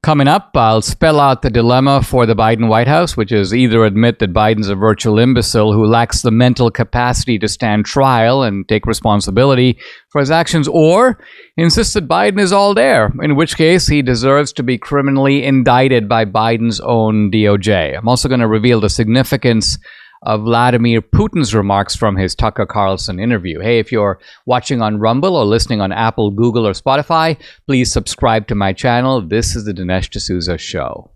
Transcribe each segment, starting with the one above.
Coming up, I'll spell out the dilemma for the Biden White House, which is either admit that Biden's a virtual imbecile who lacks the mental capacity to stand trial and take responsibility for his actions, or insist that Biden is all there, in which case he deserves to be criminally indicted by Biden's own DOJ. I'm also going to reveal the significance of Vladimir Putin's remarks from his Tucker Carlson interview. Hey, if you're watching on Rumble or listening on Apple, Google, or Spotify, please subscribe to my channel. This is the Dinesh D'Souza Show.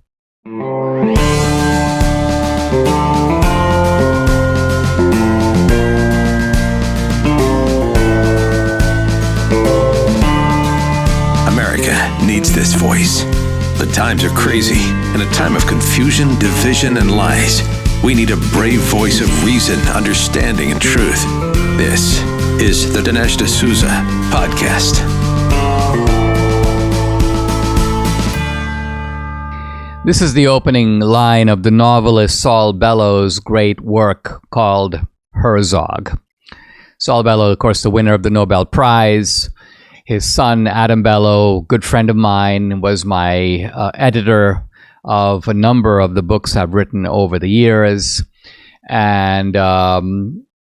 America needs this voice. The times are crazy. In a time of confusion, division, and lies, we need a brave voice of reason, understanding, and truth. This is the Dinesh D'Souza Podcast. This is the opening line of the novelist Saul Bellow's great work called Herzog. Saul Bellow, of course, the winner of the Nobel Prize. His son, Adam Bellow, good friend of mine, was my editor of a number of the books I've written over the years. And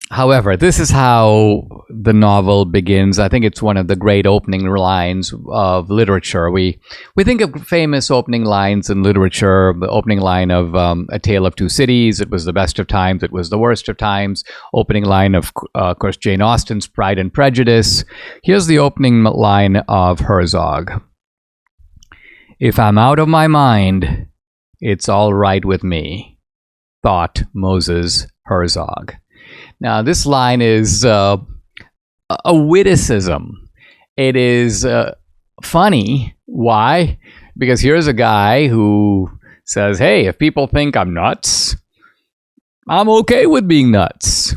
however, this is how the novel begins. I think it's one of the great opening lines of literature. We think of famous opening lines in literature, the opening line of A Tale of Two Cities, it was the best of times, it was the worst of times. Opening line of course, Jane Austen's Pride and Prejudice. Here's the opening line of Herzog. If I'm out of my mind, it's all right with me, thought Moses Herzog. Now, this line is a witticism. It is funny. Why? Because here's a guy who says, hey, if people think I'm nuts, I'm okay with being nuts.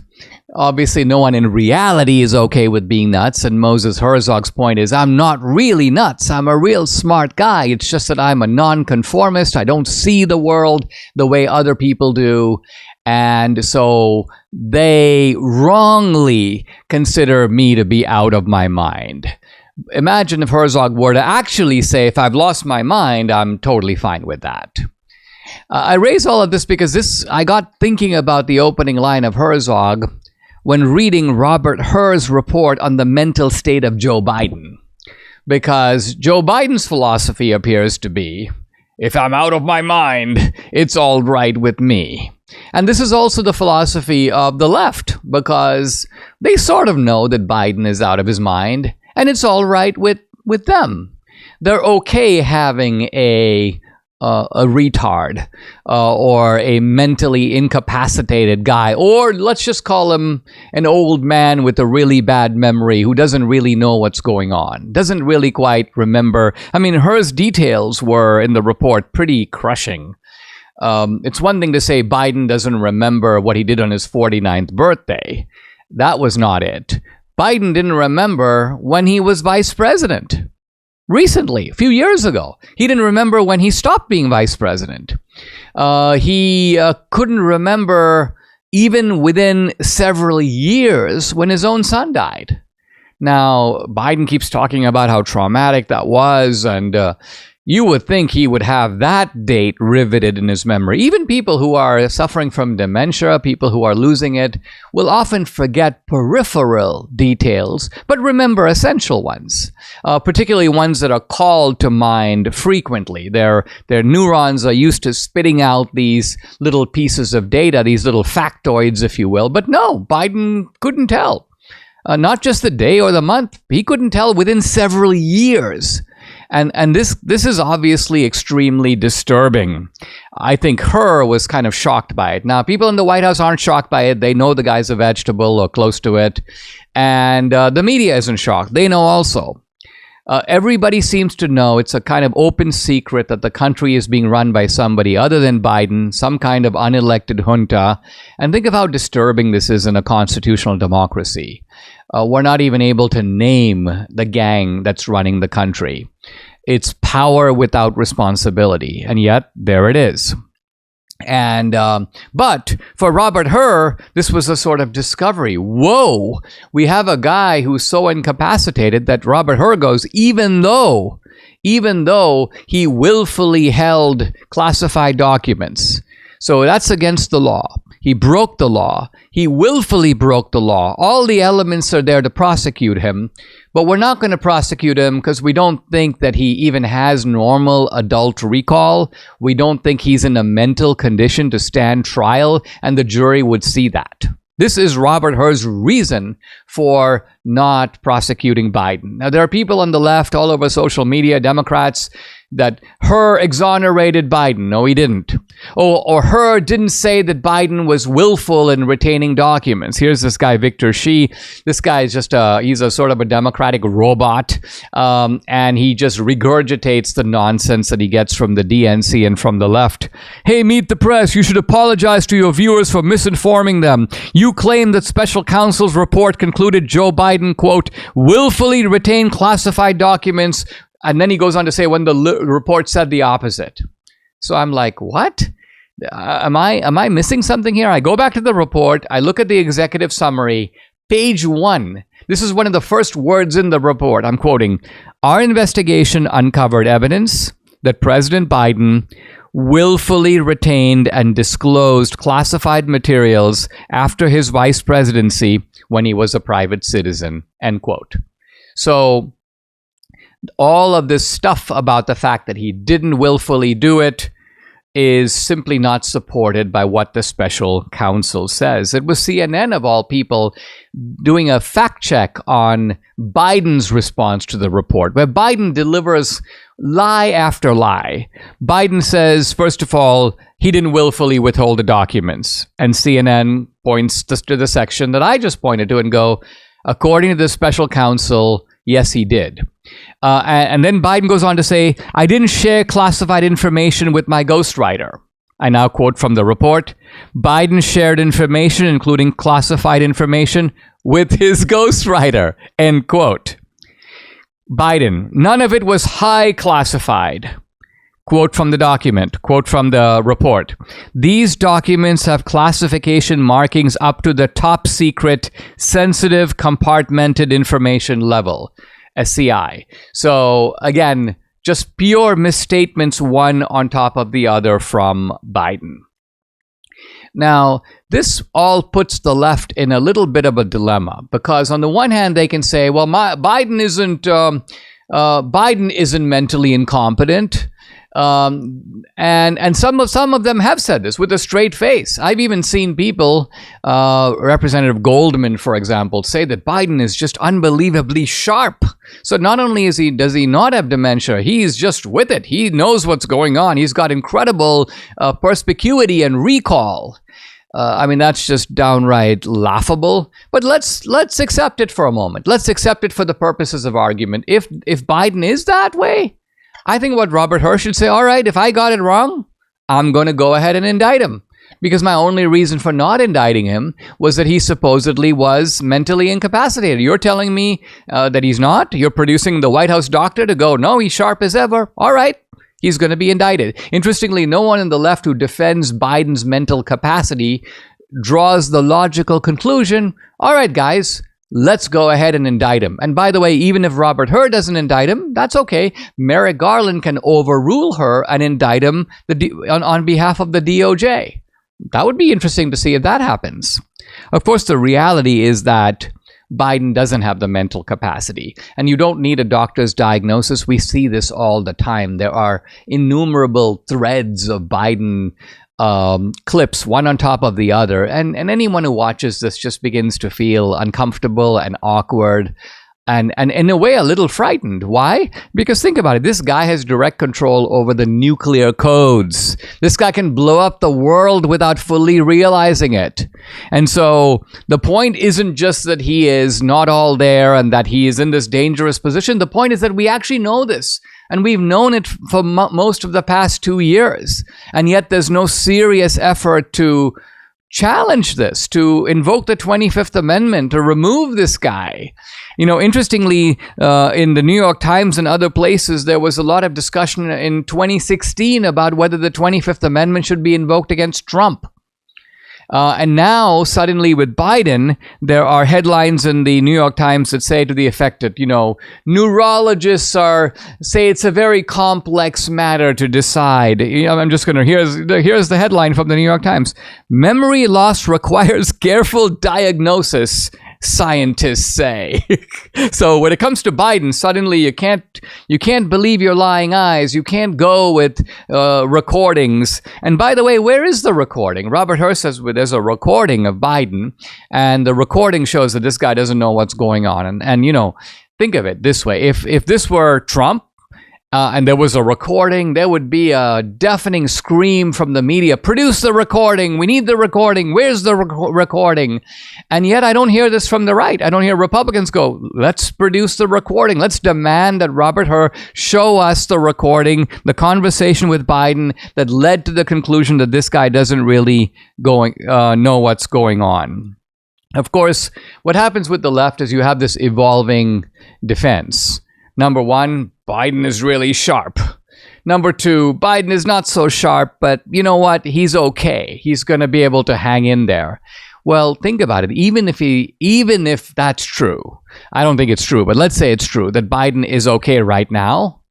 Obviously, no one in reality is okay with being nuts, and Moses Herzog's point is, I'm not really nuts. I'm a real smart guy. It's just that I'm a nonconformist. I don't see the world the way other people do, and so they wrongly consider me to be out of my mind. Imagine if Herzog were to actually say, if I've lost my mind, I'm totally fine with that. I raise all of this because I got thinking about the opening line of Herzog when reading Robert Herr's report on the mental state of Joe Biden. Because Joe Biden's philosophy appears to be, if I'm out of my mind, it's all right with me. And this is also the philosophy of the left, because they sort of know that Biden is out of his mind, and it's all right with them. They're okay having a retard or a mentally incapacitated guy, or let's just call him an old man with a really bad memory who doesn't really know what's going on, doesn't really quite remember. I mean, Herr's details were in the report pretty crushing. It's one thing to say Biden doesn't remember what he did on his 49th birthday. That was not it. Biden didn't remember when he was vice president. Recently, a few years ago. He didn't remember when he stopped being vice president. He couldn't remember even within several years when his own son died. Now, Biden keeps talking about how traumatic that was, and you would think he would have that date riveted in his memory. Even people who are suffering from dementia, people who are losing it, will often forget peripheral details, but remember essential ones, particularly ones that are called to mind frequently. Their neurons are used to spitting out these little pieces of data, these little factoids, if you will. But no, Biden couldn't tell. Not just the day or the month, he couldn't tell within several years. And this is obviously extremely disturbing. I think Herr was kind of shocked by it. Now, people in the White House aren't shocked by it. They know the guy's a vegetable or close to it. And the media isn't shocked. They know also. Everybody seems to know it's a kind of open secret that the country is being run by somebody other than Biden, some kind of unelected junta. And think of how disturbing this is in a constitutional democracy. We're not even able to name the gang that's running the country. It's power without responsibility, and yet there it is. And but for Robert Herr, this was a sort of discovery. Whoa, we have a guy who's so incapacitated that Robert Herr goes, even though even though he willfully held classified documents. So that's against the law. He broke the law. He willfully broke the law. All the elements are there to prosecute him, but we're not going to prosecute him because we don't think that he even has normal adult recall. We don't think he's in a mental condition to stand trial, and the jury would see that. This is Robert Hur's reason for not prosecuting Biden. Now, there are people on the left all over social media, Democrats, that Hur exonerated Biden. No, he didn't. Or Hur didn't say that Biden was willful in retaining documents. Here's this guy, Victor Shi. This guy is just he's a sort of a democratic robot, and he just regurgitates the nonsense that he gets from the DNC and from the left. Hey, meet the press. You should apologize to your viewers for misinforming them. You claim that special counsel's report concluded Joe Biden, quote, willfully retained classified documents. And then he goes on to say when the report said the opposite. So I'm like, what? Am I missing something here? I go back to the report. I look at the executive summary, page 1. This is one of the first words in the report. I'm quoting, our investigation uncovered evidence that President Biden willfully retained and disclosed classified materials after his vice presidency when he was a private citizen, end quote. So all of this stuff about the fact that he didn't willfully do it is simply not supported by what the special counsel says. It was CNN, of all people, doing a fact check on Biden's response to the report, where Biden delivers lie after lie. Biden says, first of all, he didn't willfully withhold the documents. And CNN points to the section that I just pointed to and go, according to the special counsel, yes, he did. And then Biden goes on to say, I didn't share classified information with my ghostwriter. I now quote from the report, Biden shared information, including classified information, with his ghostwriter, end quote. Biden, none of it was high classified. Quote from the document, quote from the report. These documents have classification markings up to the top secret, sensitive, compartmented information level. SCI. So again, just pure misstatements, one on top of the other from Biden. Now, this all puts the left in a little bit of a dilemma because on the one hand, they can say, well, Biden isn't mentally incompetent. And some of them have said this with a straight face. I've even seen people, Representative Goldman, for example, say that Biden is just unbelievably sharp. So not only does he not have dementia, he's just with it. He knows what's going on. He's got incredible perspicuity and recall. I mean, that's just downright laughable. But let's accept it for a moment. Let's accept it for the purposes of argument. If Biden is that way, I think what Robert Hur should say, all right, if I got it wrong, I'm going to go ahead and indict him. Because my only reason for not indicting him was that he supposedly was mentally incapacitated. You're telling me that he's not? You're producing the White House doctor to go, no, he's sharp as ever. All right, he's going to be indicted. Interestingly, no one on the left who defends Biden's mental capacity draws the logical conclusion, all right, guys, let's go ahead and indict him. And by the way, even if Robert Hur doesn't indict him, that's okay. Merrick Garland can overrule her and indict him on behalf of the DOJ. That would be interesting to see if that happens. Of course, the reality is that Biden doesn't have the mental capacity. And you don't need a doctor's diagnosis. We see this all the time. There are innumerable threads of Biden clips, one on top of the other. And anyone who watches this just begins to feel uncomfortable and awkward and in a way a little frightened. Why? Because think about it. This guy has direct control over the nuclear codes. This guy can blow up the world without fully realizing it. And so the point isn't just that he is not all there and that he is in this dangerous position. The point is that we actually know this. And we've known it for most of the past 2 years. And yet there's no serious effort to challenge this, to invoke the 25th Amendment, to remove this guy. You know, interestingly, in the New York Times and other places, there was a lot of discussion in 2016 about whether the 25th Amendment should be invoked against Trump. And now, suddenly with Biden, there are headlines in the New York Times that say to the effect that, neurologists say it's a very complex matter to decide. I'm just going to, here's the headline from the New York Times. Memory loss requires careful diagnosis, scientists say. So when it comes to Biden, suddenly you can't believe your lying eyes. You can't go with recordings. And by the way, where is the recording? Robert Hur says there's a recording of Biden, and the recording shows that this guy doesn't know what's going on. And think of it this way: if this were Trump, and there was a recording, there would be a deafening scream from the media. Produce the recording. We need the recording. Where's the recording? And yet I don't hear this from the right. I don't hear Republicans go, let's produce the recording. Let's demand that Robert Hur show us the recording, the conversation with Biden that led to the conclusion that this guy doesn't really know what's going on. Of course, what happens with the left is you have this evolving defense. Number one, Biden is really sharp. Number two, Biden is not so sharp, but you know what? He's okay. He's going to be able to hang in there. Well, think about it. Even if that's true, I don't think it's true, but let's say it's true that Biden is okay right now.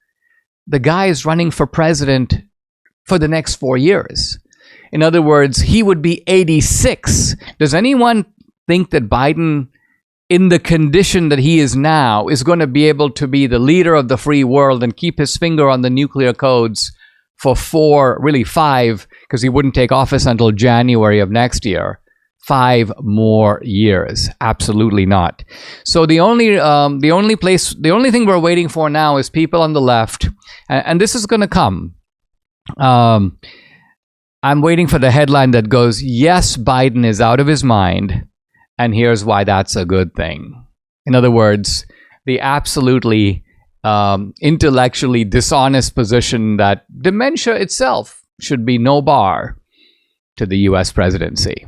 The guy is running for president for the next 4 years. In other words, he would be 86. Does anyone think that Biden, in the condition that he is now, is going to be able to be the leader of the free world and keep his finger on the nuclear codes for 5, because he wouldn't take office until January of next year, 5 more years? Absolutely not. So the only thing we're waiting for now is people on the left, and this is going to come. I'm waiting for the headline that goes, yes, Biden is out of his mind, and here's why that's a good thing. In other words, the absolutely intellectually dishonest position that dementia itself should be no bar to the U.S. presidency.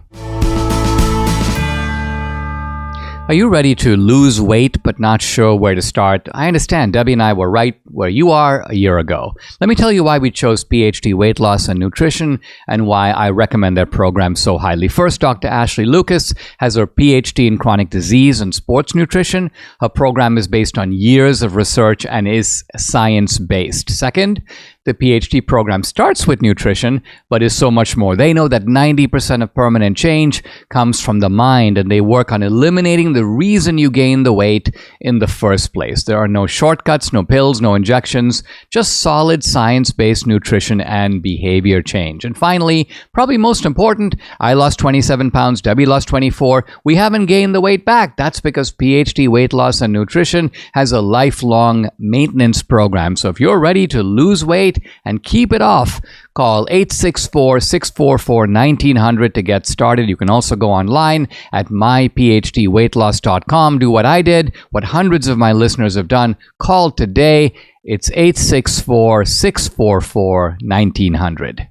Are you ready to lose weight but not sure where to start? I understand Debbie and I were right where you are a year ago. Let me tell you why we chose PhD Weight Loss and Nutrition and why I recommend their program so highly. First, Dr. Ashley Lucas has her PhD in chronic disease and sports nutrition. Her program is based on years of research and is science-based. Second, the PhD program starts with nutrition, but is so much more. They know that 90% of permanent change comes from the mind, and they work on eliminating the reason you gain the weight in the first place. There are no shortcuts, no pills, no injections, just solid science-based nutrition and behavior change. And finally, probably most important, I lost 27 pounds, Debbie lost 24. We haven't gained the weight back. That's because PhD Weight Loss and Nutrition has a lifelong maintenance program. So if you're ready to lose weight and keep it off, call 864-644-1900 to get started. You can also go online at myphdweightloss.com. Do what I did, what hundreds of my listeners have done. Call today. It's 864-644-1900.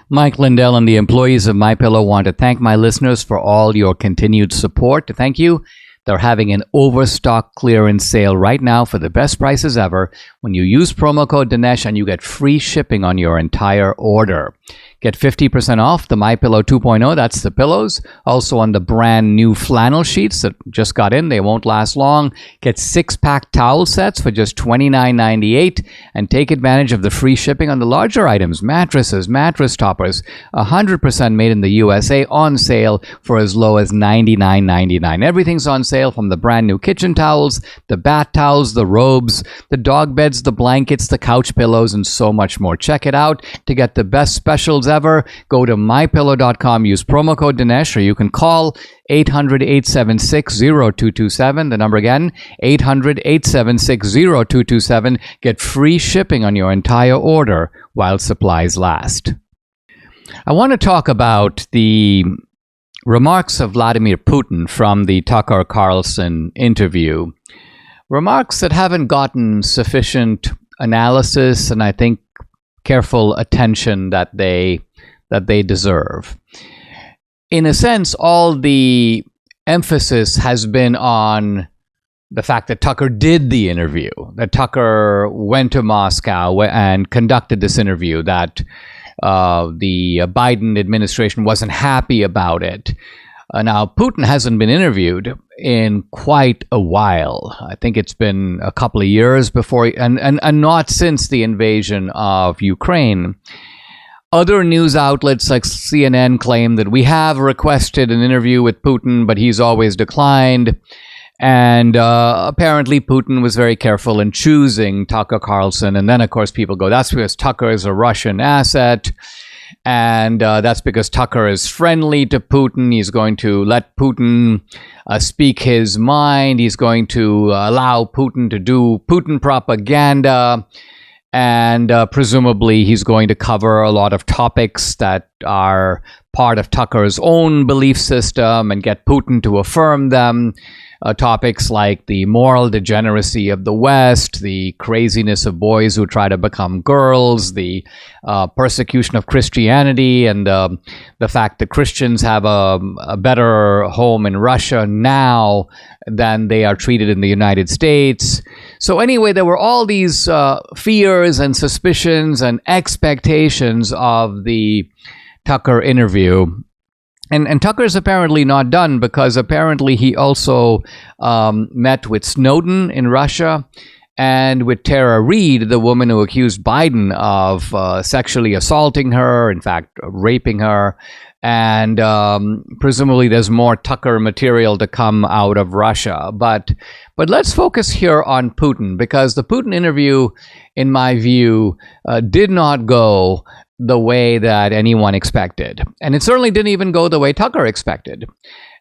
Mike Lindell and the employees of MyPillow want to thank my listeners for all your continued support. Thank you. They're having an overstock clearance sale right now for the best prices ever when you use promo code Dinesh and you get free shipping on your entire order. Get 50% off the MyPillow 2.0, that's the pillows. Also on the brand new flannel sheets that just got in, they won't last long. Get 6-pack towel sets for just $29.98 and take advantage of the free shipping on the larger items, mattresses, mattress toppers, 100% made in the USA, on sale for as low as $99.99. Everything's on sale, from the brand new kitchen towels, the bath towels, the robes, the dog beds, the blankets, the couch pillows, and so much more. Check it out. To get the best specials ever, go to mypillow.com, use promo code Dinesh, or you can call 800-876-0227. The number again, 800-876-0227. Get free shipping on your entire order while supplies last. I want to talk about the remarks of Vladimir Putin from the Tucker Carlson interview. Remarks that haven't gotten sufficient analysis and I think careful attention that they deserve. In a sense, all the emphasis has been on the fact that Tucker did the interview, that Tucker went to Moscow and conducted this interview, that the Biden administration wasn't happy about it. Now, Putin hasn't been interviewed in quite a while. I think it's been a couple of years before, and not since the invasion of Ukraine. Other news outlets like CNN claim that we have requested an interview with Putin, but he's always declined. And apparently Putin was very careful in choosing Tucker Carlson. And then, of course, people go, that's because Tucker is a Russian asset. And that's because Tucker is friendly to Putin. He's going to let Putin speak his mind. He's going to allow Putin to do Putin propaganda. And presumably he's going to cover a lot of topics that are part of Tucker's own belief system and get Putin to affirm them. Topics like the moral degeneracy of the West, the craziness of boys who try to become girls, the persecution of Christianity, and the fact that Christians have a better home in Russia now than they are treated in the United States. So anyway, there were all these fears and suspicions and expectations of the Tucker interview. And Tucker's apparently not done, because apparently he also met with Snowden in Russia and with Tara Reade, the woman who accused Biden of sexually assaulting her, in fact, raping her. And presumably there's more Tucker material to come out of Russia. But let's focus here on Putin, because the Putin interview, in my view, did not go the way that anyone expected. And it certainly didn't even go the way Tucker expected.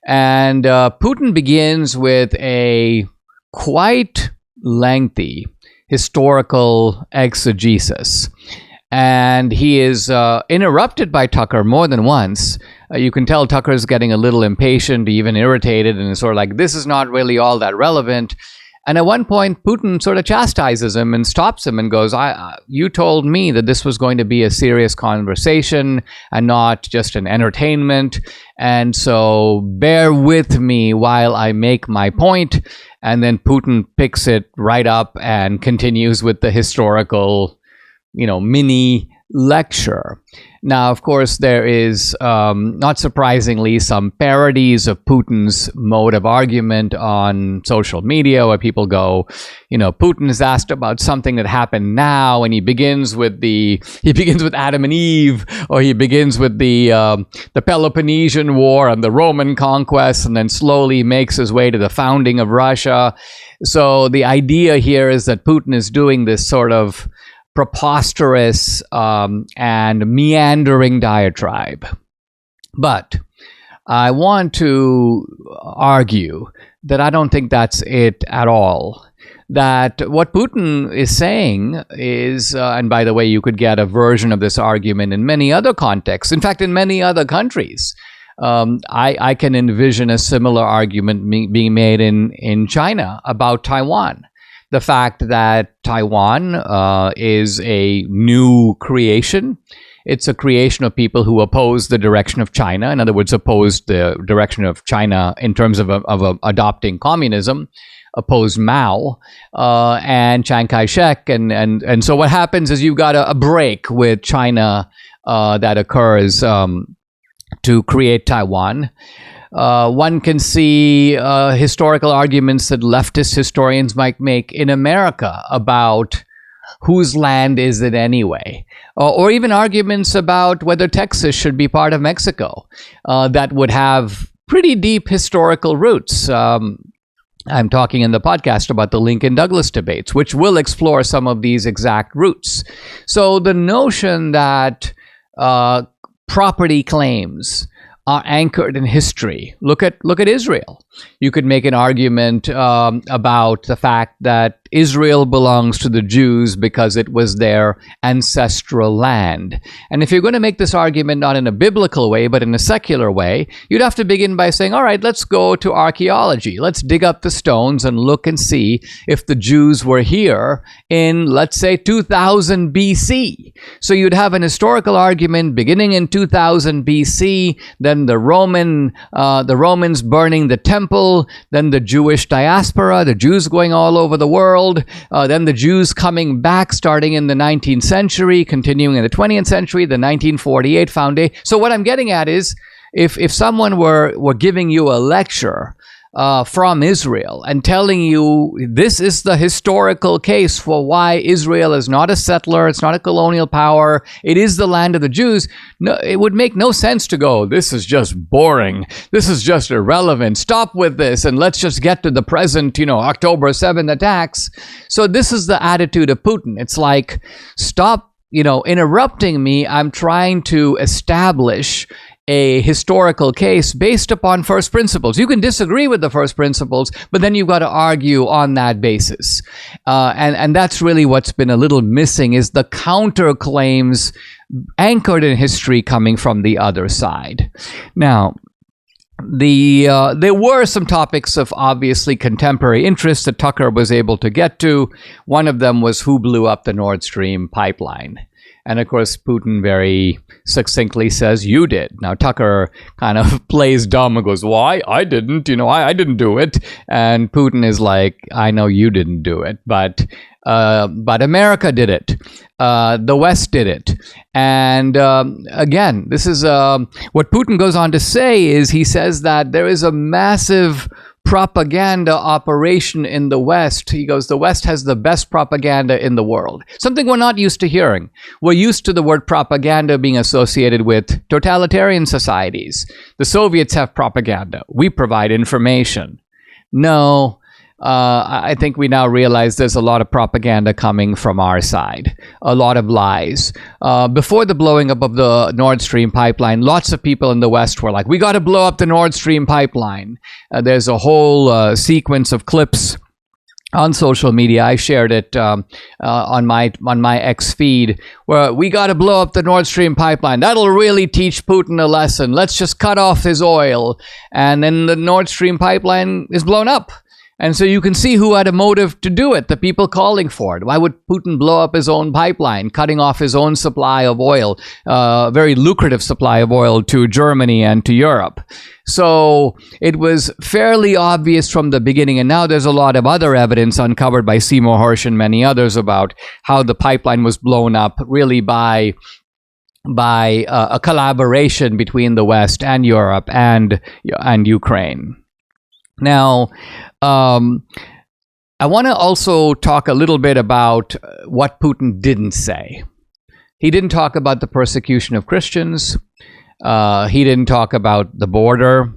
And Putin begins with a quite lengthy historical exegesis. And he is interrupted by Tucker more than once. You can tell Tucker's getting a little impatient, even irritated, and is sort of like, this is not really all that relevant. And at one point, Putin sort of chastises him and stops him and goes, you told me that this was going to be a serious conversation and not just an entertainment. And so bear with me while I make my point. And then Putin picks it right up and continues with the historical, mini lecture. Now, of course, there is, not surprisingly, some parodies of Putin's mode of argument on social media, where people go, Putin is asked about something that happened now, and he begins with Adam and Eve, or he begins with the Peloponnesian War and the Roman conquest, and then slowly makes his way to the founding of Russia. So the idea here is that Putin is doing this sort of preposterous and meandering diatribe. But I want to argue that I don't think that's it at all. That what Putin is saying is, and by the way, you could get a version of this argument in many other contexts, in fact, in many other countries. I can envision a similar argument being made in China about Taiwan. The fact that Taiwan is a new creation. It's a creation of people who oppose the direction of China. In other words, oppose the direction of China in terms of adopting communism, oppose Mao and Chiang Kai-shek. And so what happens is you've got a break with China that occurs to create Taiwan. One can see historical arguments that leftist historians might make in America about whose land is it anyway, or even arguments about whether Texas should be part of Mexico that would have pretty deep historical roots. I'm talking in the podcast about the Lincoln-Douglas debates, which will explore some of these exact roots. So the notion that property claims are anchored in history. Look at Israel. You could make an argument about the fact that Israel belongs to the Jews because it was their ancestral land. And if you're going to make this argument not in a biblical way, but in a secular way, you'd have to begin by saying, all right, let's go to archaeology. Let's dig up the stones and look and see if the Jews were here in, let's say, 2000 BC. So you'd have an historical argument beginning in 2000 BC, then the Romans burning the temple, then the Jewish diaspora, the Jews going all over the world, world, then the Jews coming back starting in the 19th century, continuing in the 20th century, the 1948 foundation. So what I'm getting at is, if someone were giving you a lecture from Israel and telling you this is the historical case for why Israel is not a settler, it's not a colonial power, it is the land of the Jews, no, it would make no sense to go, this is just boring, this is just irrelevant, stop with this and let's just get to the present, October 7th attacks. So this is the attitude of Putin. It's like, stop, interrupting me. I'm trying to establish a historical case based upon first principles. You can disagree with the first principles, but then you've got to argue on that basis. And that's really what's been a little missing, is the counterclaims anchored in history coming from the other side. Now, there were some topics of obviously contemporary interest that Tucker was able to get to. One of them was who blew up the Nord Stream pipeline. And of course, Putin very succinctly says, you did. Now, Tucker kind of plays dumb and goes, why? I didn't, I didn't do it. And Putin is like, I know you didn't do it, but America did it. The West did it. And again, this is what Putin goes on to say is, he says that there is a massive propaganda operation in the West. He goes, the West has the best propaganda in the world. Something we're not used to hearing. We're used to the word propaganda being associated with totalitarian societies. The Soviets have propaganda. We provide information. No, I think we now realize there's a lot of propaganda coming from our side, a lot of lies. Before the blowing up of the Nord Stream pipeline, lots of people in the West were like, we got to blow up the Nord Stream pipeline. There's a whole sequence of clips on social media. I shared it on my X feed, where we got to blow up the Nord Stream pipeline. That'll really teach Putin a lesson. Let's just cut off his oil. And then the Nord Stream pipeline is blown up. And so you can see who had a motive to do it, the people calling for it. Why would Putin blow up his own pipeline, cutting off his own supply of oil, very lucrative supply of oil to Germany and to Europe? So it was fairly obvious from the beginning, and now there's a lot of other evidence uncovered by Seymour Hersh and many others about how the pipeline was blown up really by a collaboration between the West and Europe and Ukraine. Now, I want to also talk a little bit about what Putin didn't say. He didn't talk about the persecution of Christians. He didn't talk about the border.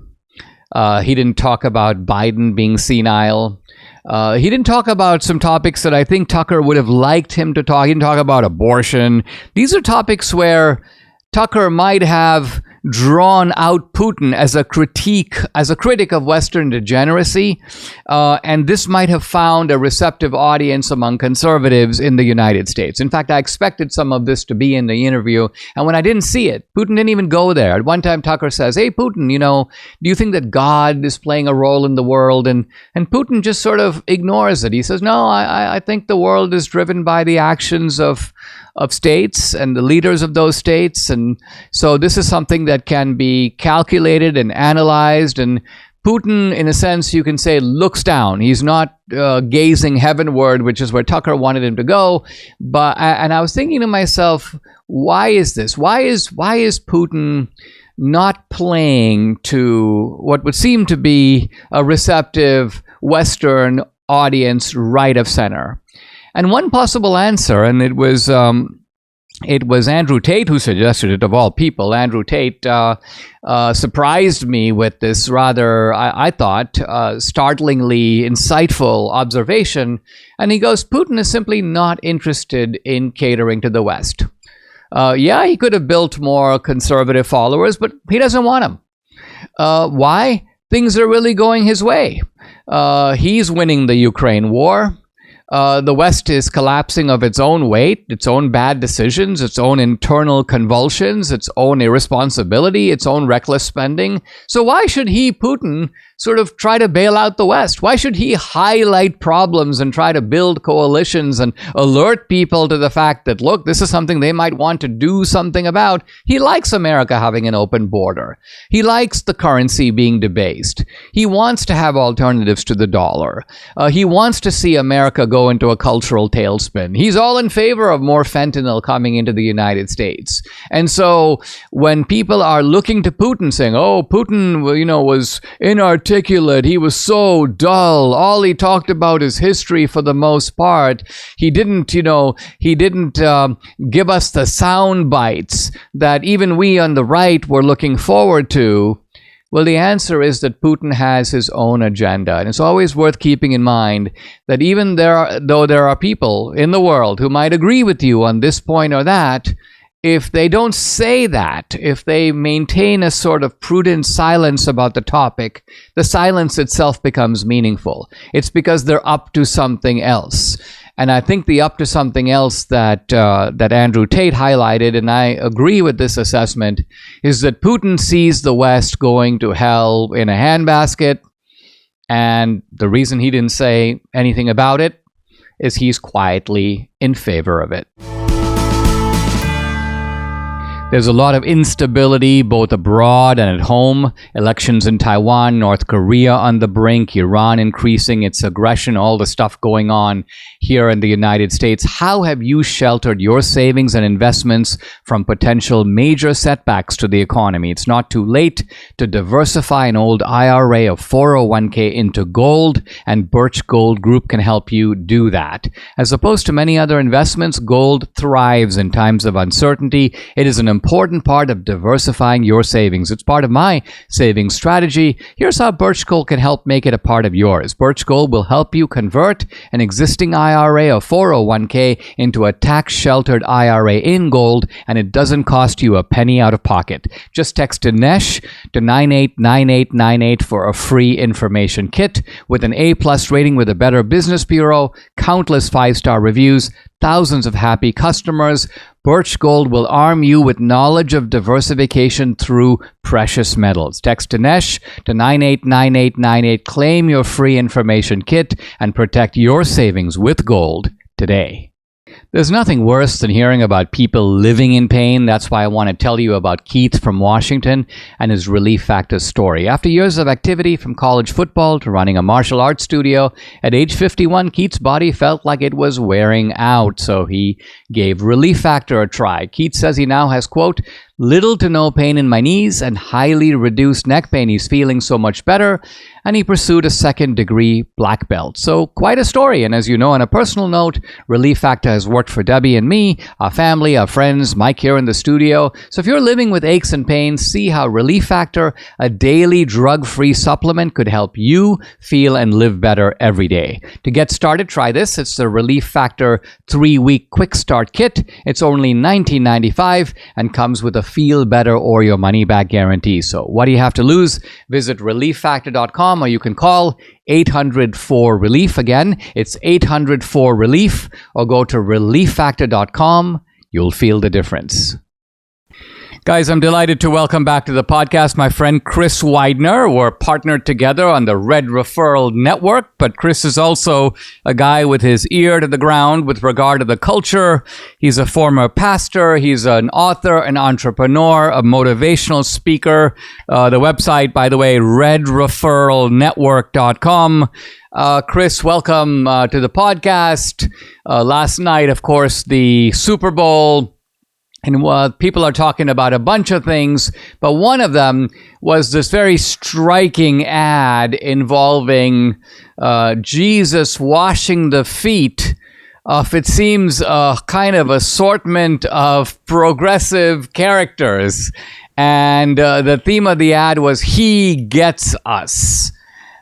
He didn't talk about Biden being senile. He didn't talk about some topics that I think Tucker would have liked him to talk. He didn't talk about abortion. These are topics where Tucker might have drawn out Putin as a critic of Western degeneracy, and this might have found a receptive audience among conservatives in the United States. In fact, I expected some of this to be in the interview, and when I didn't see it, Putin didn't even go there. At one time, Tucker says, hey, Putin, do you think that God is playing a role in the world? And Putin just sort of ignores it. He says, no, I think the world is driven by the actions of states and the leaders of those states. And so this is something that can be calculated and analyzed. And Putin, in a sense, you can say, looks down. He's not gazing heavenward, which is where Tucker wanted him to go. And I was thinking to myself, why is this? Why is Putin not playing to what would seem to be a receptive Western audience right of center? And one possible answer, and it was Andrew Tate who suggested it, of all people. Andrew Tate surprised me with this rather, I thought, startlingly insightful observation. And he goes, Putin is simply not interested in catering to the West. Yeah, he could have built more conservative followers, but he doesn't want them. Why? Things are really going his way. He's winning the Ukraine war. The West is collapsing of its own weight, its own bad decisions, its own internal convulsions, its own irresponsibility, its own reckless spending. So why should he, Putin, sort of try to bail out the West? Why should he highlight problems and try to build coalitions and alert people to the fact that, look, this is something they might want to do something about? He likes America having an open border. He likes the currency being debased. He wants to have alternatives to the dollar. He wants to see America go into a cultural tailspin. He's all in favor of more fentanyl coming into the United States. And so when people are looking to Putin saying, oh, Putin, was inarticulate. He was so dull. All he talked about is history for the most part. He didn't give us the sound bites that even we on the right were looking forward to. Well, the answer is that Putin has his own agenda. And it's always worth keeping in mind that even though there are people in the world who might agree with you on this point or that, if they don't say that, if they maintain a sort of prudent silence about the topic, the silence itself becomes meaningful. It's because they're up to something else. And I think the up to something else that Andrew Tate highlighted, and I agree with this assessment, is that Putin sees the West going to hell in a handbasket. And the reason he didn't say anything about it is he's quietly in favor of it. There's a lot of instability both abroad and at home. Elections in Taiwan, North Korea on the brink, Iran increasing its aggression, all the stuff going on here in the United States. How have you sheltered your savings and investments from potential major setbacks to the economy? It's not too late to diversify an old IRA or 401k into gold, and Birch Gold Group can help you do that. As opposed to many other investments, gold thrives in times of uncertainty. It is an important part of diversifying your savings. It's part of my savings strategy. Here's how Birch Gold can help make it a part of yours. Birch Gold will help you convert an existing IRA or 401k into a tax-sheltered IRA in gold, and it doesn't cost you a penny out of pocket. Just text Dinesh to 989898 for a free information kit with an A+ rating with a Better Business Bureau, countless 5-star reviews, thousands of happy customers. Birch Gold will arm you with knowledge of diversification through precious metals. Text Dinesh to 989898. Claim your free information kit and protect your savings with gold today. There's nothing worse than hearing about people living in pain. That's why I want to tell you about Keith from Washington and his Relief Factor story. After years of activity, from college football to running a martial arts studio, at age 51, Keith's body felt like it was wearing out, so he gave Relief Factor a try. Keith says he now has, quote, little to no pain in my knees and highly reduced neck pain. He's feeling so much better, and he pursued a second-degree black belt. So quite a story. And as you know, on a personal note, Relief Factor has worked for Debbie and me, our family, our friends, Mike here in the studio. So if you're living with aches and pains, see how Relief Factor, a daily drug-free supplement, could help you feel and live better every day. To get started, try this. It's the Relief Factor 3-week quick start kit. It's only $19.95 and comes with a feel better or your money back guarantee. So what do you have to lose? Visit relieffactor.com, or you can call 800-4-RELIEF. Again, it's 800-4-RELIEF, or go to relieffactor.com. You'll feel the difference. Guys, I'm delighted to welcome back to the podcast my friend Chris Widener. We're partnered together on the Red Referral Network, but Chris is also a guy with his ear to the ground with regard to the culture. He's a former pastor. He's an author, an entrepreneur, a motivational speaker. The website, by the way, redreferralnetwork.com. Chris, welcome to the podcast. Last night, of course, the Super Bowl. And people are talking about a bunch of things, but one of them was this very striking ad involving Jesus washing the feet of, it seems, a kind of assortment of progressive characters. And the theme of the ad was, "He gets us."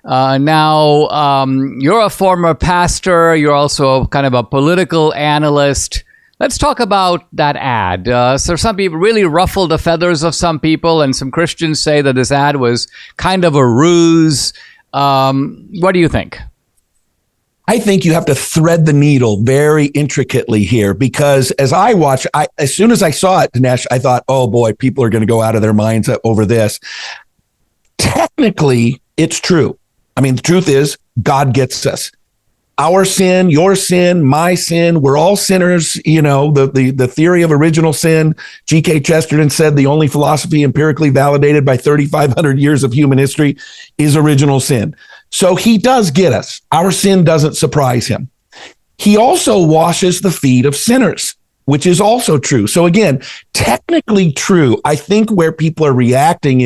Now, you're a former pastor. You're also kind of a political analyst. Let's talk about that ad. So some people really ruffled the feathers of some people, and some Christians say that this ad was kind of a ruse. What do you think? I think you have to thread the needle very intricately here, because as I watch, as soon as I saw it, Dinesh, I thought, oh boy, people are going to go out of their minds over this. Technically, it's true. I mean, the truth is God gets us. Our sin, your sin, my sin, we're all sinners. You know, the theory of original sin, G.K. Chesterton said the only philosophy empirically validated by 3,500 years of human history is original sin. So he does get us. Our sin doesn't surprise him. He also washes the feet of sinners, which is also true. So again, technically true. I think where people are reacting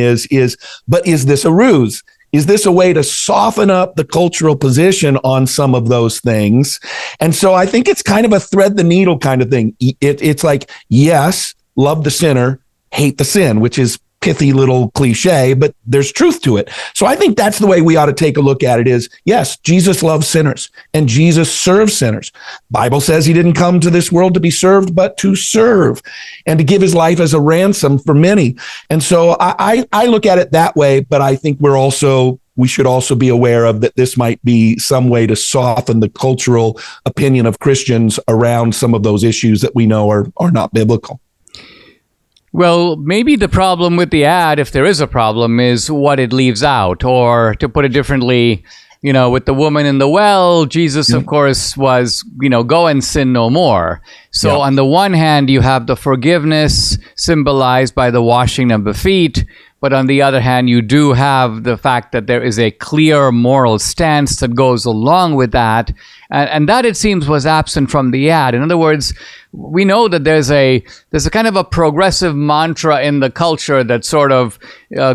but is this a ruse? Is this a way to soften up the cultural position on some of those things? And so I think it's kind of a thread the needle kind of thing. It's like, yes, love the sinner, hate the sin, which is pithy little cliche, but there's truth to it. So I think that's the way we ought to take a look at it is, yes, Jesus loves sinners and Jesus serves sinners. Bible says he didn't come to this world to be served, but to serve and to give his life as a ransom for many. And so I look at it that way, but I think we should also be aware of that this might be some way to soften the cultural opinion of Christians around some of those issues that we know are not biblical. Well, maybe the problem with the ad, if there is a problem, is what it leaves out. Or to put it differently, with the woman in the well, Jesus, of course, was, go and sin no more. So on the one hand, you have the forgiveness symbolized by the washing of the feet. But on the other hand, you do have the fact that there is a clear moral stance that goes along with that. And that, it seems, was absent from the ad. In other words, we know that there's a kind of a progressive mantra in the culture that sort of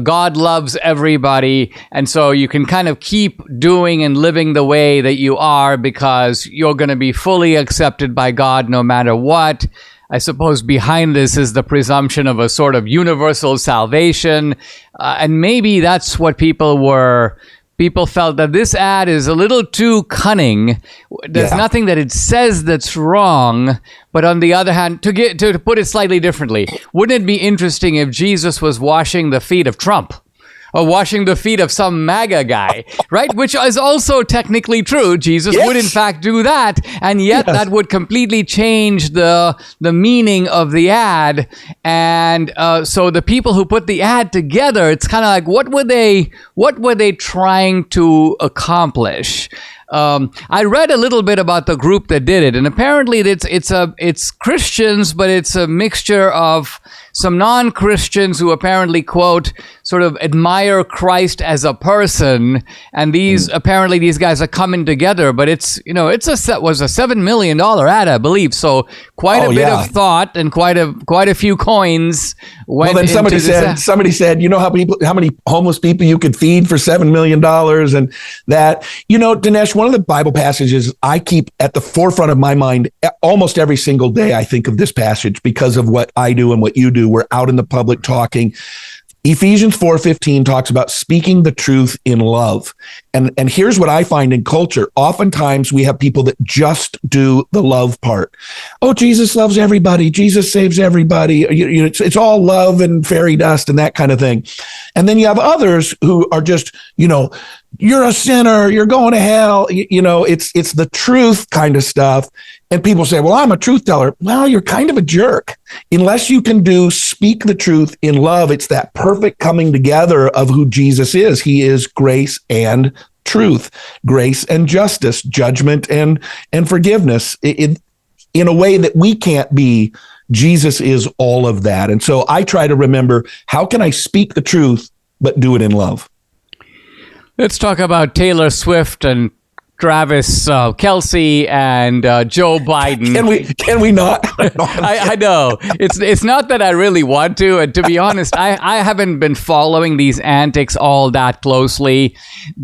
God loves everybody. And so you can kind of keep doing and living the way that you are because you're going to be fully accepted by God no matter what. I suppose behind this is the presumption of a sort of universal salvation. And maybe that's what people felt that this ad is a little too cunning. There's nothing that it says that's wrong. But on the other hand, to put it slightly differently, wouldn't it be interesting if Jesus was washing the feet of Trump? Or washing the feet of some MAGA guy, right? Which is also technically true. Jesus would in fact do that. And yet that would completely change the meaning of the ad. And so the people who put the ad together, it's kind of like, what were they trying to accomplish? I read a little bit about the group that did it, and apparently it's Christians, but it's a mixture of some non-Christians who apparently, quote, sort of admire Christ as a person, and these guys are coming together. But was a $7 million ad, I believe. So quite a bit of thought and quite a few coins went. Well, then somebody said, how many homeless people you could feed for $7 million, and that, Dinesh, one of the Bible passages I keep at the forefront of my mind almost every single day. I think of this passage because of what I do and what you do. We're out in the public talking. Ephesians 4:15 talks about speaking the truth in love. And here's what I find in culture. Oftentimes we have people that just do the love part. Oh, Jesus loves everybody. Jesus saves everybody. It's all love and fairy dust and that kind of thing. And then you have others who are just, you're a sinner, you're going to hell. It's the truth kind of stuff. And people say, well, I'm a truth teller. Well, you're kind of a jerk. Unless you can speak the truth in love, it's that perfect coming together of who Jesus is. He is grace and truth, grace and justice, judgment and forgiveness. In a way that we can't be, Jesus is all of that. And so I try to remember, how can I speak the truth, but do it in love? Let's talk about Taylor Swift and Travis Kelce and Joe Biden. Can we not? I know. It's not that I really want to. And to be honest, I haven't been following these antics all that closely.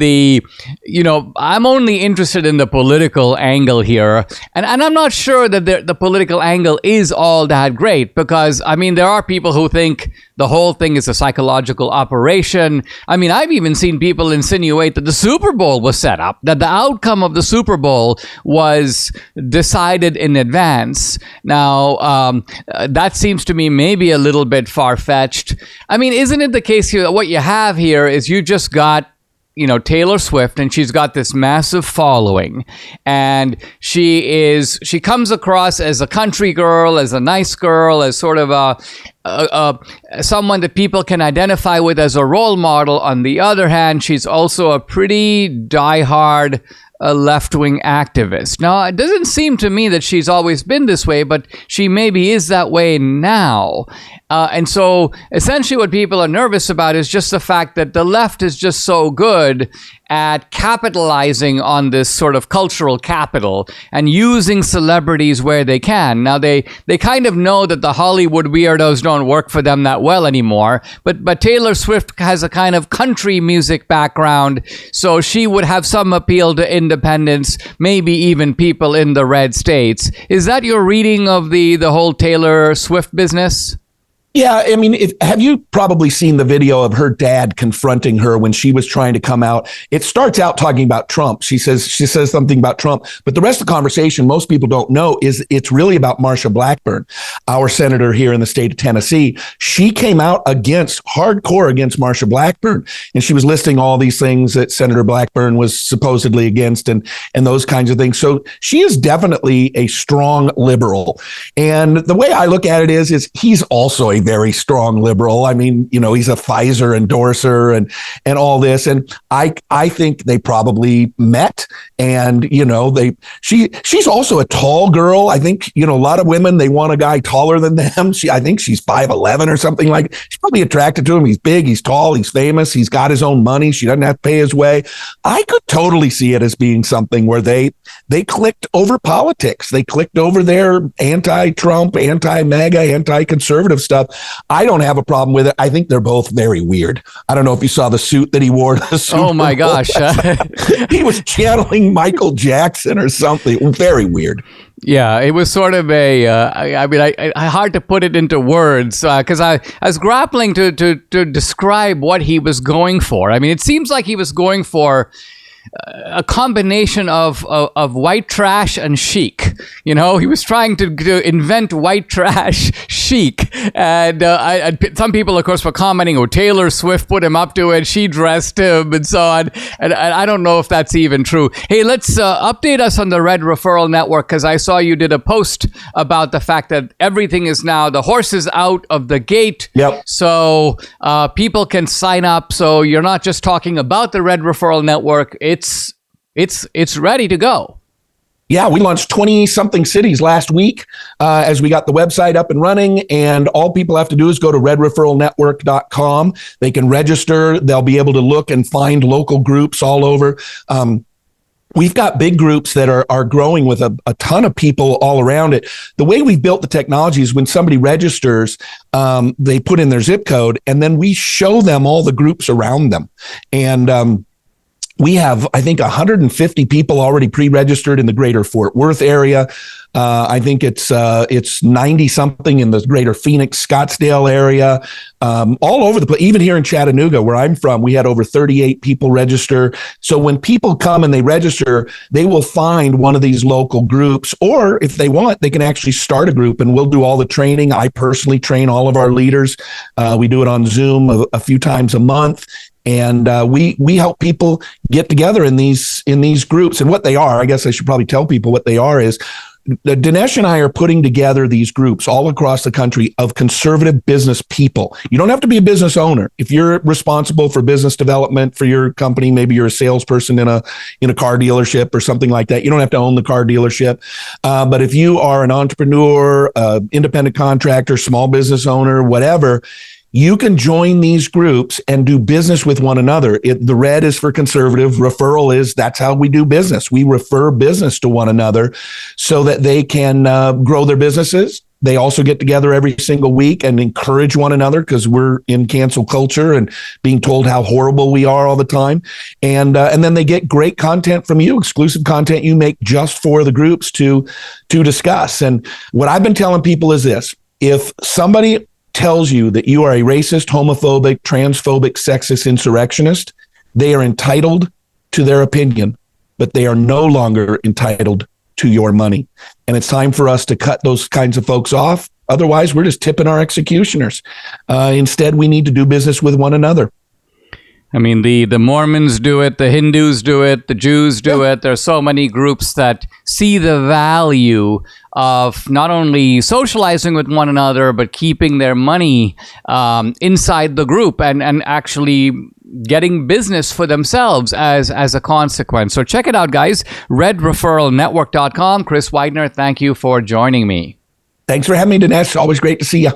I'm only interested in the political angle here. And I'm not sure that the political angle is all that great because, there are people who think the whole thing is a psychological operation. I've even seen people insinuate that the Super Bowl was set up, that the outcome of the Super Bowl was decided in advance. Now, that seems to me maybe a little bit far-fetched. Isn't it the case here that what you have here is you just got Taylor Swift, and she's got this massive following, and she comes across as a country girl, as a nice girl, as sort of someone that people can identify with as a role model. On the other hand, she's also a pretty diehard left-wing activist. Now, it doesn't seem to me that she's always been this way, but she maybe is that way now. And so essentially what people are nervous about is just the fact that the left is just so good at capitalizing on this sort of cultural capital and using celebrities where they can. Now, they kind of know that the Hollywood weirdos don't work for them that well anymore, but Taylor Swift has a kind of country music background, so she would have some appeal to independents, maybe even people in the red states. Is that your reading of the whole Taylor Swift business? Yeah, I mean, have you probably seen the video of her dad confronting her when she was trying to come out? It starts out talking about Trump. She says something about Trump, but the rest of the conversation, most people don't know, is it's really about Marsha Blackburn, our senator here in the state of Tennessee. She came out hardcore against Marsha Blackburn, and she was listing all these things that Senator Blackburn was supposedly against and those kinds of things. So she is definitely a strong liberal. And the way I look at it is he's also a very strong liberal. I mean, he's a Pfizer endorser and all this. And I think they probably met, and, she's also a tall girl. I think, a lot of women, they want a guy taller than them. I think she's 5'11" or something like. She's probably attracted to him. He's big, he's tall, he's famous, he's got his own money. She doesn't have to pay his way. I could totally see it as being something where they clicked over politics. They clicked over their anti-Trump, anti-MAGA, anti-conservative stuff. I don't have a problem with it. I think they're both very weird. I don't know if you saw the suit that he wore. Oh my gosh. He was channeling Michael Jackson or something. Very weird. Yeah, it was sort of hard to put it into words because I was grappling to describe what he was going for. I mean, it seems like he was going for a combination of white trash and chic. He was trying to invent white trash chic. And some people, of course, were commenting, Taylor Swift put him up to it, she dressed him, and so on. And I don't know if that's even true. Hey, let's update us on the Red Referral Network, because I saw you did a post about the fact that everything is now, the horse is out of the gate. Yep. So people can sign up. So you're not just talking about the Red Referral Network. It's ready to go. Yeah, we launched 20-something cities last week as we got the website up and running, and all people have to do is go to redreferralnetwork.com. They can register. They'll be able to look and find local groups all over. We've got big groups that are growing with a ton of people all around it. The way we've built the technology is when somebody registers, they put in their zip code, and then we show them all the groups around them. And we have, I think, 150 people already pre-registered in the greater Fort Worth area. I think it's 90 something in the greater Phoenix, Scottsdale area, all over the place. Even here in Chattanooga, where I'm from, we had over 38 people register. So when people come and they register, they will find one of these local groups, or if they want, they can actually start a group, and we'll do all the training. I personally train all of our leaders. We do it on Zoom a few times a month. And we help people get together in these groups. And what they are, I guess I should probably tell people what they are, is Dinesh and I are putting together these groups all across the country of conservative business people. You don't have to be a business owner. If you're responsible for business development for your company, maybe you're a salesperson in a car dealership or something like that. You don't have to own the car dealership. But if you are an entrepreneur, independent contractor, small business owner, whatever, you can join these groups and do business with one another. The red is for conservative. Referral is, that's how we do business. We refer business to one another so that they can grow their businesses. They also get together every single week and encourage one another, because we're in cancel culture and being told how horrible we are all the time. And then they get great content from you, exclusive content you make just for the groups to discuss. And what I've been telling people is this: if somebody tells you that you are a racist, homophobic, transphobic, sexist insurrectionist, they are entitled to their opinion, but they are no longer entitled to your money. And it's time for us to cut those kinds of folks off. Otherwise, we're just tipping our executioners. Instead, we need to do business with one another. I mean, the Mormons do it, the Hindus do it, the Jews do it. There are so many groups that see the value of not only socializing with one another, but keeping their money inside the group and actually getting business for themselves as a consequence. So check it out, guys. RedReferralNetwork.com. Chris Widener, thank you for joining me. Thanks for having me, Dinesh. Always great to see you.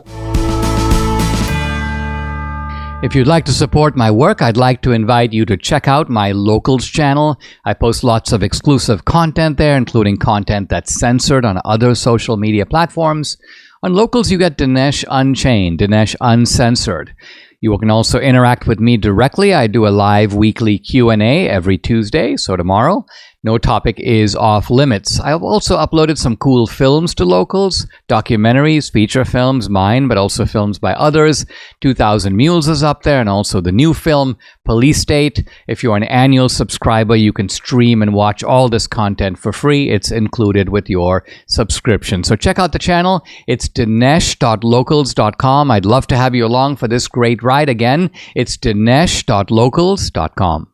If you'd like to support my work, I'd like to invite you to check out my Locals channel. I post lots of exclusive content there, including content that's censored on other social media platforms. On Locals, you get Dinesh Unchained, Dinesh Uncensored. You can also interact with me directly. I do a live weekly Q&A every Tuesday, so tomorrow. No topic is off limits. I've also uploaded some cool films to Locals, documentaries, feature films, mine, but also films by others. 2000 Mules is up there, and also the new film, Police State. If you're an annual subscriber, you can stream and watch all this content for free. It's included with your subscription. So check out the channel. It's dinesh.locals.com. I'd love to have you along for this great ride. Again, it's dinesh.locals.com.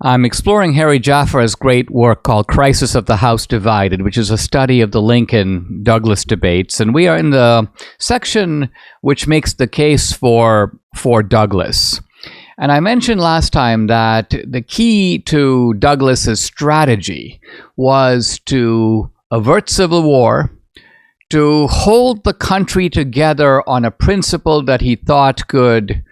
I'm exploring Harry Jaffar's great work called Crisis of the House Divided, which is a study of the Lincoln-Douglas debates. And we are in the section which makes the case for Douglas. And I mentioned last time that the key to Douglas's strategy was to avert civil war, to hold the country together on a principle that he thought could,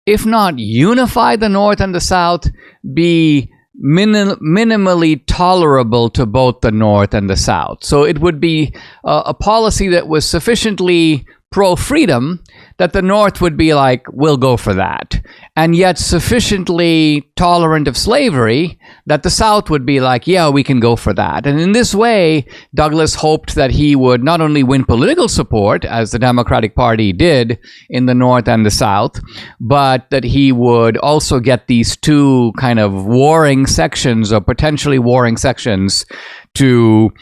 if not unify the North and the South, be minimally tolerable to both the North and the South. So it would be a policy that was sufficiently pro-freedom that the North would be like, we'll go for that. And yet sufficiently tolerant of slavery that the South would be like, yeah, we can go for that. And in this way, Douglas hoped that he would not only win political support, as the Democratic Party did in the North and the South, but that he would also get these two kind of warring sections or potentially warring sections to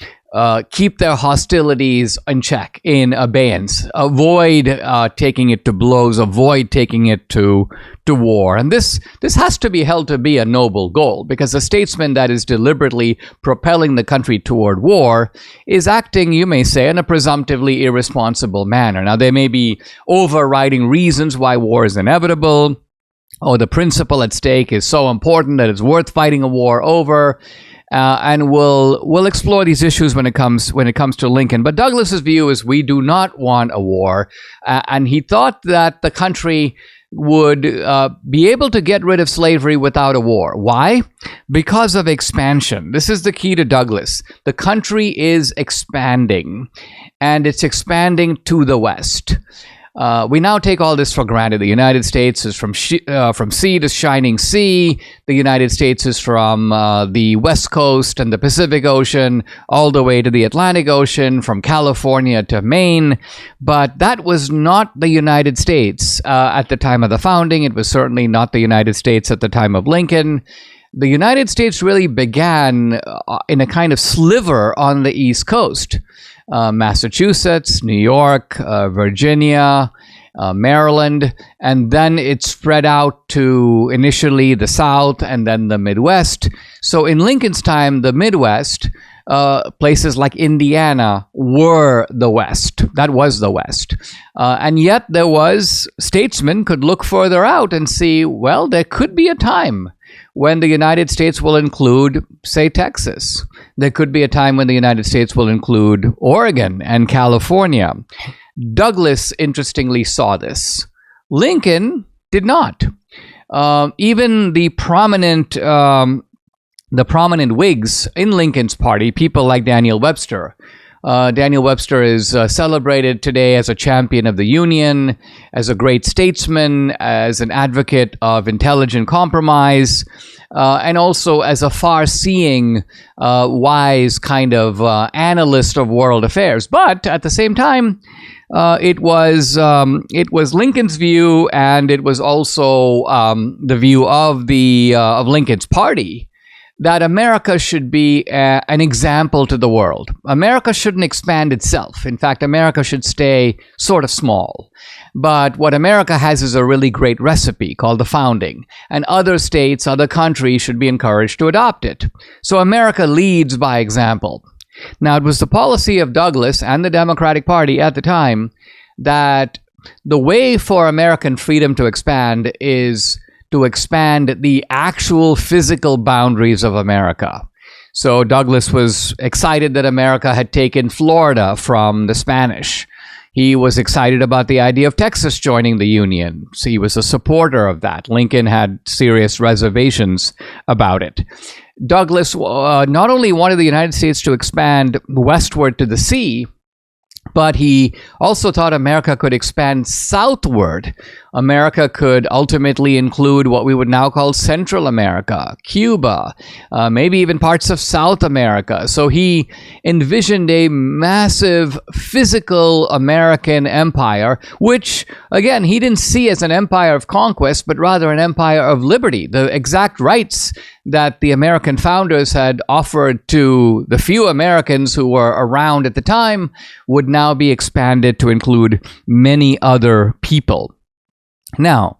keep their hostilities in check, in abeyance, avoid taking it to blows, avoid taking it to war. And this has to be held to be a noble goal, because a statesman that is deliberately propelling the country toward war is acting, you may say, in a presumptively irresponsible manner. Now, there may be overriding reasons why war is inevitable, or the principle at stake is so important that it's worth fighting a war over. And we'll explore these issues when it comes to Lincoln. But Douglas's view is we do not want a war, and he thought that the country would be able to get rid of slavery without a war. Why? Because of expansion. This is the key to Douglas. The country is expanding, and it's expanding to the West. We now take all this for granted. The United States is from sea to shining sea. The United States is from the West Coast and the Pacific Ocean all the way to the Atlantic Ocean, from California to Maine. But that was not the United States at the time of the founding. It was certainly not the United States at the time of Lincoln. The United States really began in a kind of sliver on the East Coast. Massachusetts, New York, Virginia, Maryland, and then it spread out to initially the South and then the Midwest. So in Lincoln's time, the Midwest, places like Indiana were the West. That was the West. And yet there was, statesmen could look further out and see, well, there could be a time when the United States will include, say, Texas. There could be a time when the United States will include Oregon and California. Douglas, interestingly, saw this. Lincoln did not. Even the prominent Whigs in Lincoln's party, people like Daniel Webster. Daniel Webster is celebrated today as a champion of the Union, as a great statesman, as an advocate of intelligent compromise, and also as a far-seeing, wise kind of analyst of world affairs. But at the same time, it was Lincoln's view, and it was also the view of Lincoln's party, that America should be an example to the world. America shouldn't expand itself. In fact, America should stay sort of small. But what America has is a really great recipe called the founding, and other states, other countries should be encouraged to adopt it. So America leads by example. Now, it was the policy of Douglass and the Democratic Party at the time that the way for American freedom to expand is to expand the actual physical boundaries of America. So Douglass was excited that America had taken Florida from the Spanish. He was excited about the idea of Texas joining the Union. So he was a supporter of that. Lincoln had serious reservations about it. Douglass not only wanted the United States to expand westward to the sea, but he also thought America could expand southward. America could ultimately include what we would now call Central America, Cuba, maybe even parts of South America. So he envisioned a massive physical American empire, which, again, he didn't see as an empire of conquest, but rather an empire of liberty. The exact rights that the American founders had offered to the few Americans who were around at the time would now be expanded to include many other people. Now,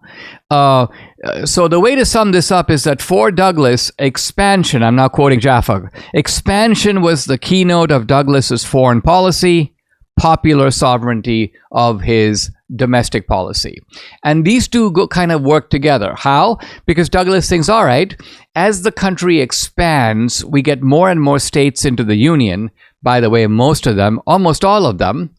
so the way to sum this up is that for Douglass, expansion, I'm now quoting Jaffa, expansion was the keynote of Douglass's foreign policy, popular sovereignty of his domestic policy. And these two kind of work together. How? Because Douglass thinks, all right, as the country expands, we get more and more states into the Union. By the way, most of them, almost all of them.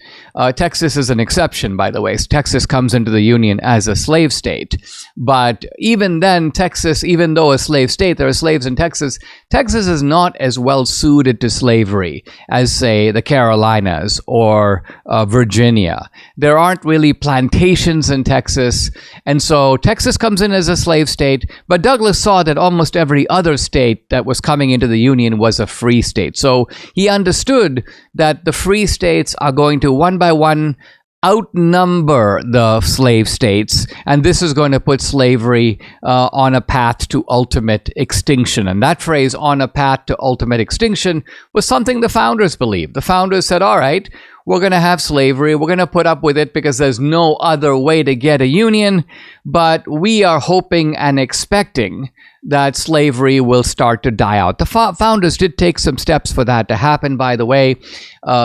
Texas is an exception, by the way. Texas comes into the Union as a slave state. But even then, Texas, even though a slave state, there are slaves in Texas, Texas is not as well suited to slavery as, say, the Carolinas or Virginia. There aren't really plantations in Texas. And so Texas comes in as a slave state. But Douglass saw that almost every other state that was coming into the Union was a free state. So he understood that the free states are going to one by one outnumber the slave states, and this is going to put slavery on a path to ultimate extinction. And that phrase, on a path to ultimate extinction, was something the founders believed. The founders said, all right, we're going to have slavery, we're going to put up with it because there's no other way to get a union, but we are hoping and expecting that slavery will start to die out. The founders did take some steps for that to happen, by the way.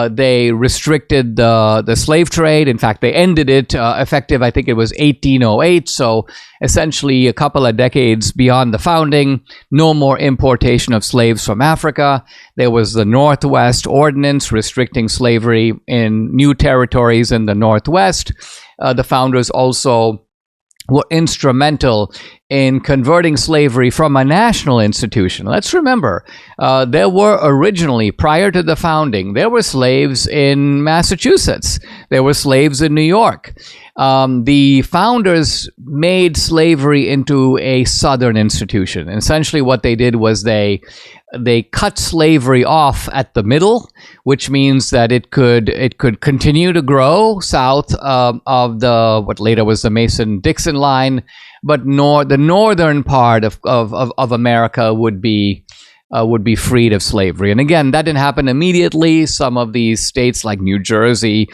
They restricted the slave trade. In fact, they ended it effective, I think it was 1808. So essentially a couple of decades beyond the founding, no more importation of slaves from Africa. There was the Northwest Ordinance restricting slavery in new territories in the Northwest. The founders also were instrumental in converting slavery from a national institution. Let's remember, there were originally, prior to the founding, there were slaves in Massachusetts. There were slaves in New York. The founders made slavery into a southern institution. And essentially what they did was they cut slavery off at the middle, which means that it could continue to grow south of the what later was the Mason-Dixon line, but the northern part of America would be freed of slavery. And again, that didn't happen immediately. Some of these states, like New Jersey,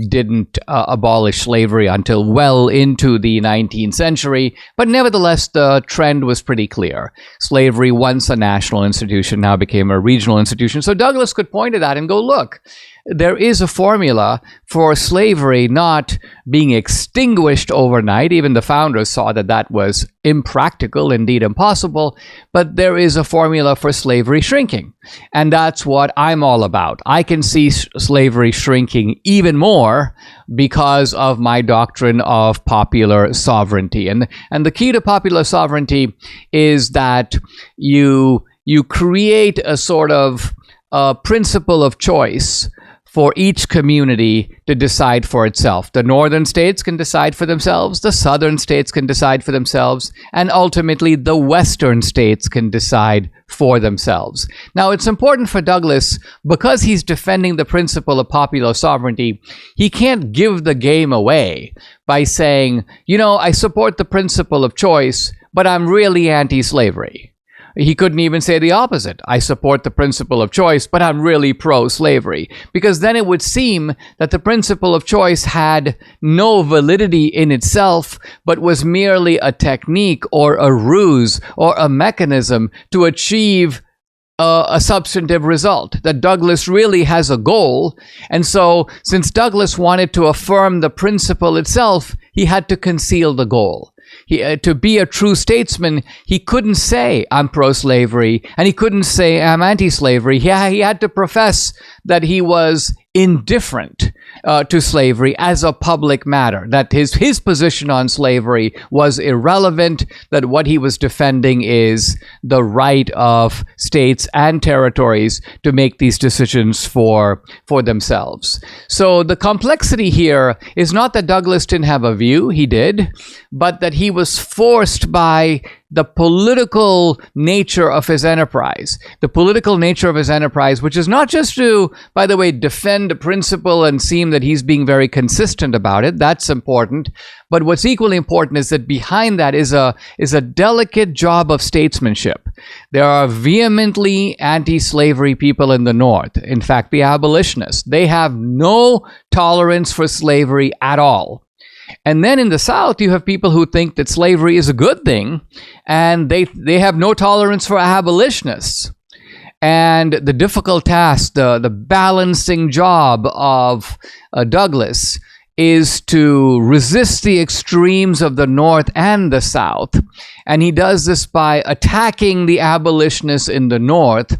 didn't abolish slavery until well into the 19th century. But nevertheless, the trend was pretty clear. Slavery, once a national institution, now became a regional institution. So Douglass could point to that and go, look, there is a formula for slavery not being extinguished overnight. Even the founders saw that that was impractical, indeed impossible. But there is a formula for slavery shrinking. And that's what I'm all about. I can see slavery shrinking even more because of my doctrine of popular sovereignty. And the key to popular sovereignty is that you create a sort of principle of choice for each community to decide for itself. The northern states can decide for themselves, the southern states can decide for themselves, and ultimately the western states can decide for themselves. Now, it's important for Douglass, because he's defending the principle of popular sovereignty, he can't give the game away by saying, I support the principle of choice, but I'm really anti-slavery. He couldn't even say the opposite. I support the principle of choice, but I'm really pro-slavery. Because then it would seem that the principle of choice had no validity in itself, but was merely a technique or a ruse or a mechanism to achieve a substantive result, that Douglas really has a goal. And so, since Douglas wanted to affirm the principle itself, he had to conceal the goal. To be a true statesman, he couldn't say, I'm pro-slavery, and he couldn't say, I'm anti-slavery. He had to profess that he was indifferent to slavery as a public matter, that his position on slavery was irrelevant, that what he was defending is the right of states and territories to make these decisions for themselves. So the complexity here is not that Douglas didn't have a view, he did, but that he was forced by the political nature of his enterprise. The political nature of his enterprise, which is not just to, by the way, defend a principle and seem that he's being very consistent about it. That's important. But what's equally important is that behind that is a delicate job of statesmanship. There are vehemently anti-slavery people in the North. In fact, the abolitionists. They have no tolerance for slavery at all. And then in the South, you have people who think that slavery is a good thing, and they have no tolerance for abolitionists. And the difficult task, the balancing job of Douglas is to resist the extremes of the North and the South. And he does this by attacking the abolitionists in the North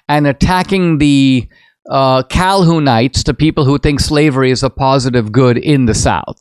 and attacking the Calhounites, the people who think slavery is a positive good in the South.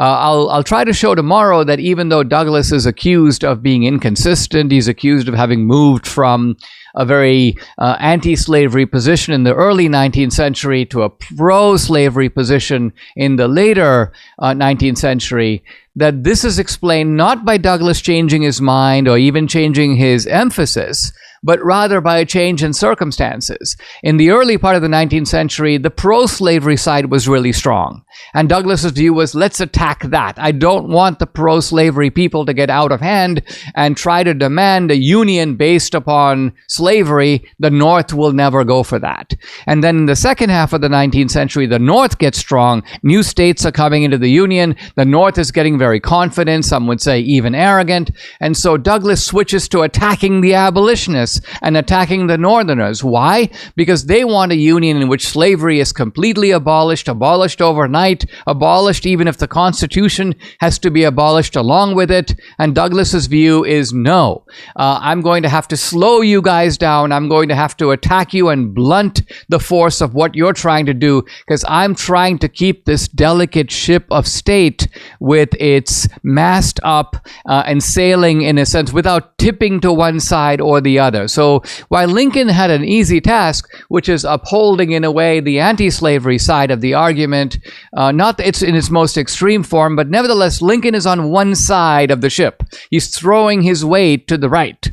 I'll try to show tomorrow that even though Douglas is accused of being inconsistent, he's accused of having moved from a very anti-slavery position in the early 19th century to a pro-slavery position in the later 19th century, that this is explained not by Douglas changing his mind or even changing his emphasis, but rather by a change in circumstances. In the early part of the 19th century, the pro-slavery side was really strong. And Douglas's view was, let's attack that. I don't want the pro-slavery people to get out of hand and try to demand a union based upon slavery. The North will never go for that. And then in the second half of the 19th century, the North gets strong. New states are coming into the Union. The North is getting very confident, some would say even arrogant. And so Douglas switches to attacking the abolitionists and attacking the Northerners. Why? Because they want a union in which slavery is completely abolished overnight, abolished even if the Constitution has to be abolished along with it. And Douglas's view is no. I'm going to have to slow you guys down. I'm going to have to attack you and blunt the force of what you're trying to do, because I'm trying to keep this delicate ship of state with its mast up and sailing in a sense without tipping to one side or the other. So while Lincoln had an easy task, which is upholding in a way the anti-slavery side of the argument, not that it's in its most extreme form, but nevertheless Lincoln is on one side of the ship. He's throwing his weight to the right.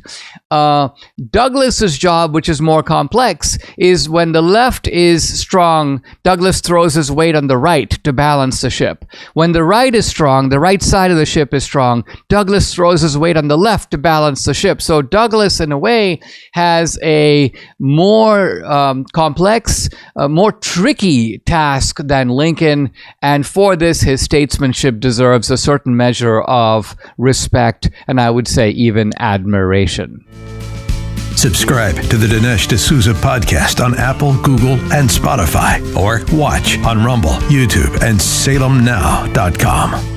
Douglas's job, which is more complex, is when the left is strong, Douglas throws his weight on the right to balance the ship. When the right is strong, the right side of the ship is strong, Douglas throws his weight on the left to balance the ship. So Douglas, in a way, has a more complex, more tricky task than Lincoln, and for this, his statesmanship deserves a certain measure of respect, and I would say even admiration. Subscribe to the Dinesh D'Souza podcast on Apple, Google, and Spotify, or watch on Rumble, YouTube, and SalemNow.com.